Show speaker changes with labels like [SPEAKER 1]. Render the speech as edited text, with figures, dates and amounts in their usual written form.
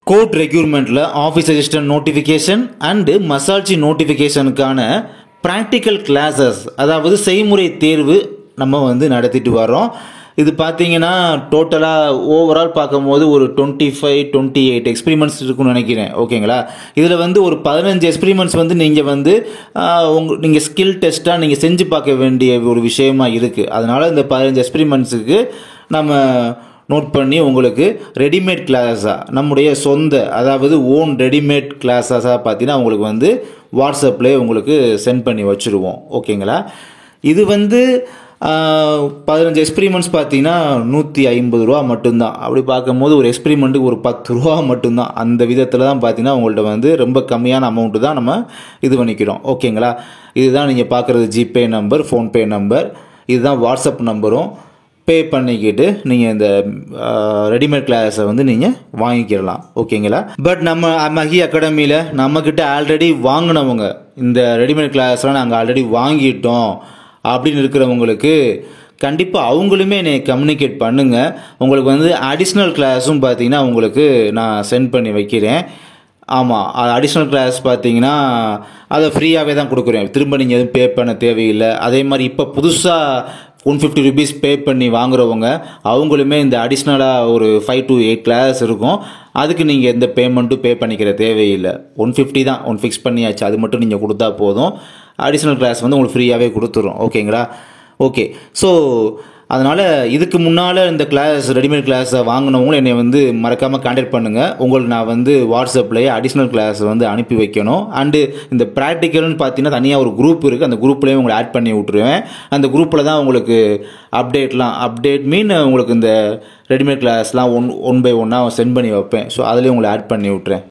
[SPEAKER 1] Court ரெக்யூர்மெண்ட்டில் office assistant notification and மசால்ச்சி நோட்டிஃபிகேஷனுக்கான ப்ராக்டிக்கல் கிளாஸஸ், அதாவது செய்முறை தேர்வு நம்ம வந்து நடத்திட்டு வரோம். இது பார்த்தீங்கன்னா டோட்டலாக ஓவரால் பார்க்கும்போது ஒரு 28 எக்ஸ்பிரிமெண்ட்ஸ் இருக்குன்னு நினைக்கிறேன். ஓகேங்களா? இதில் வந்து ஒரு 15 எக்ஸ்பிரிமெண்ட்ஸ் வந்து நீங்கள் ஸ்கில் டெஸ்ட்டாக நீங்கள் செஞ்சு பார்க்க வேண்டிய ஒரு விஷயமா இருக்குது. அதனால் இந்த 15 எக்ஸ்பிரிமெண்ட்ஸுக்கு நம்ம நோட் பண்ணி உங்களுக்கு ரெடிமேட் கிளாஸாக, நம்முடைய சொந்த, அதாவது ஓன் ரெடிமேட் கிளாஸஸாக பார்த்தீங்கன்னா உங்களுக்கு வந்து வாட்ஸ்அப்லேயே உங்களுக்கு சென்ட் பண்ணி வச்சுருவோம். ஓகேங்களா? இது வந்து 15 எக்ஸ்பிரிமெண்ட்ஸ் பார்த்தீங்கன்னா 150 ரூபா மட்டும்தான். அப்படி பார்க்கும்போது ஒரு எக்ஸ்பிரிமெண்ட்டுக்கு ஒரு 10 ரூபா மட்டும்தான். அந்த விதத்தில் தான் பார்த்தீங்கன்னா உங்கள்கிட்ட வந்து ரொம்ப கம்மியான அமௌண்ட்டு தான் நம்ம இது பண்ணிக்கிறோம். ஓகேங்களா? இதுதான் நீங்கள் பார்க்குறது ஜிபே நம்பர், ஃபோன்பே நம்பர், இதுதான் வாட்ஸ்அப் நம்பரும். பே பண்ணிக்கிட்டு நீங்கள் இந்த ரெடிமேட் கிளாஸை வந்து நீங்கள் வாங்கிக்கிடலாம். ஓகேங்களா? பட் நம்ம மஹி அகாடமியில் நம்மக்கிட்ட ஆல்ரெடி வாங்கினவங்க, இந்த ரெடிமேட் கிளாஸ்லாம் நாங்கள் ஆல்ரெடி வாங்கிட்டோம் அப்படின்னு இருக்கிறவங்களுக்கு கண்டிப்பாக அவங்களுமே என்னை கம்யூனிகேட் பண்ணுங்கள். உங்களுக்கு வந்து அடிஷ்னல் கிளாஸும் பார்த்தீங்கன்னா உங்களுக்கு நான் சென்ட் பண்ணி வைக்கிறேன். ஆமாம், அடிஷ்னல் கிளாஸ் பார்த்தீங்கன்னா அதை ஃப்ரீயாகவே தான் கொடுக்குறேன். திரும்ப நீங்கள் எதுவும் பே பண்ண தேவையில்லை. அதே மாதிரி இப்போ புதுசாக 150 ருபீஸ் பே பண்ணி வாங்குறவங்க அவங்களுமே இந்த அடிஷ்னலாக ஒரு 5 to 8 கிளாஸ் இருக்கும். அதுக்கு நீங்கள் எந்த பேமெண்ட்டும் பே பண்ணிக்கிற தேவையில்லை. 150 தான், ஒன் ஃபிக்ஸ் பண்ணியாச்சு. அது மட்டும் நீங்கள் கொடுத்தா போதும். அடிஷ்னல் கிளாஸ் வந்து உங்களுக்கு ஃப்ரீயாகவே கொடுத்துரும். ஓகேங்களா? ஓகே. ஸோ அதனால் இதுக்கு முன்னால் இந்த கிளாஸ் ரெடிமேட் கிளாஸை வாங்கினவங்களும் என்னை வந்து மறக்காமல் கான்டாக்ட் பண்ணுங்கள். உங்களுக்கு நான் வந்து வாட்ஸ்அப்லேயே அடிஷ்னல் கிளாஸ் வந்து அனுப்பி வைக்கணும். அண்டு இந்த ப்ராக்டிக்கல்னு பார்த்தீங்கன்னா தனியாக ஒரு குரூப் இருக்குது. அந்த குரூப்லேயே உங்களை ஆட் பண்ணி விட்ருவேன். அந்த குரூப்பில் தான் உங்களுக்கு அப்டேட் மீன் உங்களுக்கு இந்த ரெடிமேட் கிளாஸ்லாம் ஒன் பை ஒன்னாக சென்ட் பண்ணி வைப்பேன். ஸோ அதிலே உங்களை ஆட் பண்ணி விட்றேன்.